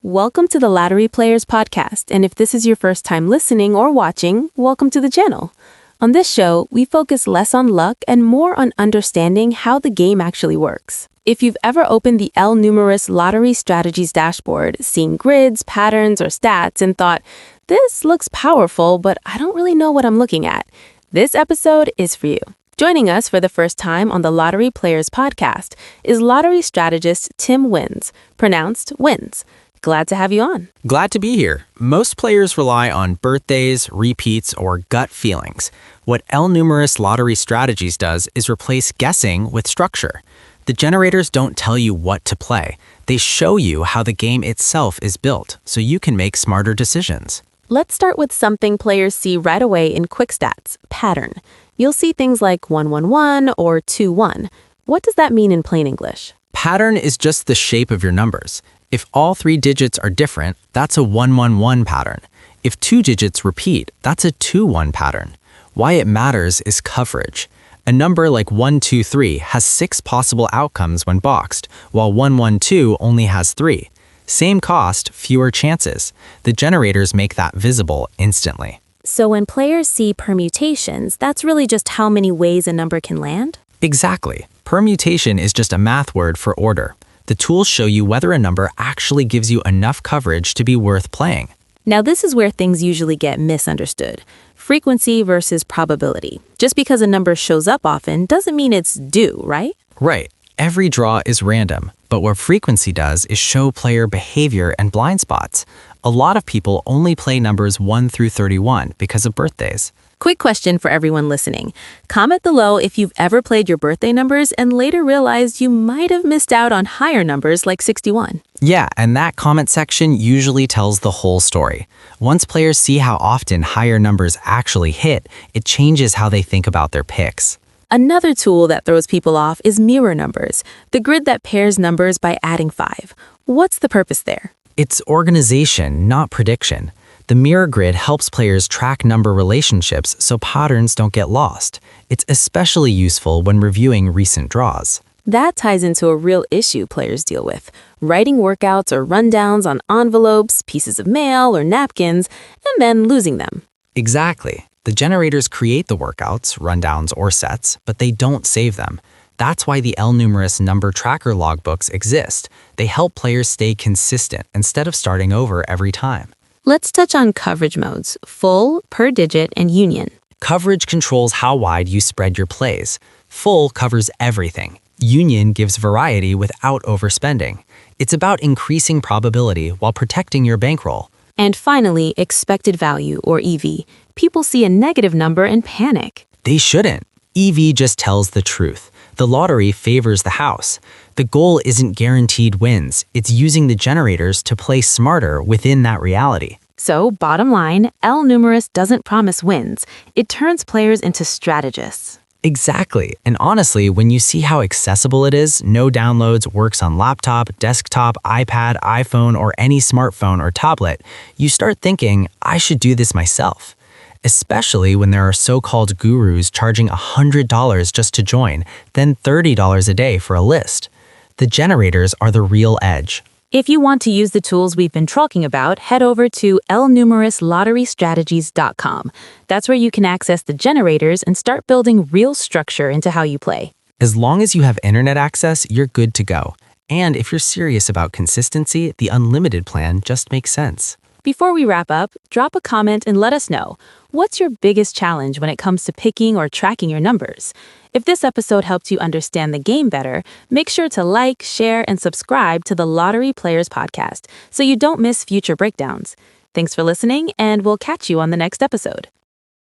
Welcome to the Lottery Players podcast, and if this is your first time listening or watching, welcome to the channel. On this show, we focus less on luck and more on understanding how the game actually works. If you've ever opened the L Numeris Lottery Strategies dashboard, seen grids, patterns, or stats, and thought, this looks powerful, but I don't really know what I'm looking at, this episode is for you. Joining us for the first time on the Lottery Players podcast is lottery strategist Tim Wins, pronounced Wins. Glad to have you on. Glad to be here. Most players rely on birthdays, repeats, or gut feelings. What L Numeris Lottery Strategies does is replace guessing with structure. The generators don't tell you what to play. They show you how the game itself is built, so you can make smarter decisions. Let's start with something players see right away in quick stats, pattern. You'll see things like 111 or 21. What does that mean in plain English? Pattern is just the shape of your numbers. If all 3 digits are different, that's a 111 pattern. If 2 digits repeat, that's a 21 pattern. Why it matters is coverage. A number like 123 has 6 possible outcomes when boxed, while 112 only has 3. Same cost, fewer chances. The generators make that visible instantly. So when players see permutations, that's really just how many ways a number can land? Exactly. Permutation is just a math word for order. The tools show you whether a number actually gives you enough coverage to be worth playing. Now this is where things usually get misunderstood. Frequency versus probability. Just because a number shows up often doesn't mean it's due, right? Right. Every draw is random, but what frequency does is show player behavior and blind spots. A lot of people only play numbers 1 through 31 because of birthdays. Quick question for everyone listening. Comment below if you've ever played your birthday numbers and later realized you might have missed out on higher numbers like 61. Yeah, and that comment section usually tells the whole story. Once players see how often higher numbers actually hit, it changes how they think about their picks. Another tool that throws people off is mirror numbers, the grid that pairs numbers by adding 5. What's the purpose there? It's organization, not prediction. The mirror grid helps players track number relationships so patterns don't get lost. It's especially useful when reviewing recent draws. That ties into a real issue players deal with, writing workouts or rundowns on envelopes, pieces of mail, or napkins, and then losing them. Exactly. The generators create the workouts, rundowns, or sets, but they don't save them. That's why the L Numeris number tracker logbooks exist. They help players stay consistent instead of starting over every time. Let's touch on coverage modes, full, per digit, and union. Coverage controls how wide you spread your plays. Full covers everything. Union gives variety without overspending. It's about increasing probability while protecting your bankroll. And finally, expected value, or EV. People see a negative number and panic. They shouldn't. EV just tells the truth. The lottery favors the house. The goal isn't guaranteed wins. It's using the generators to play smarter within that reality. So, bottom line, L Numeris doesn't promise wins. It turns players into strategists. Exactly. And honestly, when you see how accessible it is, no downloads, works on laptop, desktop, iPad, iPhone, or any smartphone or tablet, you start thinking, I should do this myself. Especially when there are so-called gurus charging $100 just to join, then $30 a day for a list. The generators are the real edge. If you want to use the tools we've been talking about, head over to lnumerislotterystrategies.com. That's where you can access the generators and start building real structure into how you play. As long as you have internet access, you're good to go. And if you're serious about consistency, the unlimited plan just makes sense. Before we wrap up, drop a comment and let us know. What's your biggest challenge when it comes to picking or tracking your numbers? If this episode helped you understand the game better, make sure to like, share, and subscribe to the Lottery Players podcast so you don't miss future breakdowns. Thanks for listening, and we'll catch you on the next episode.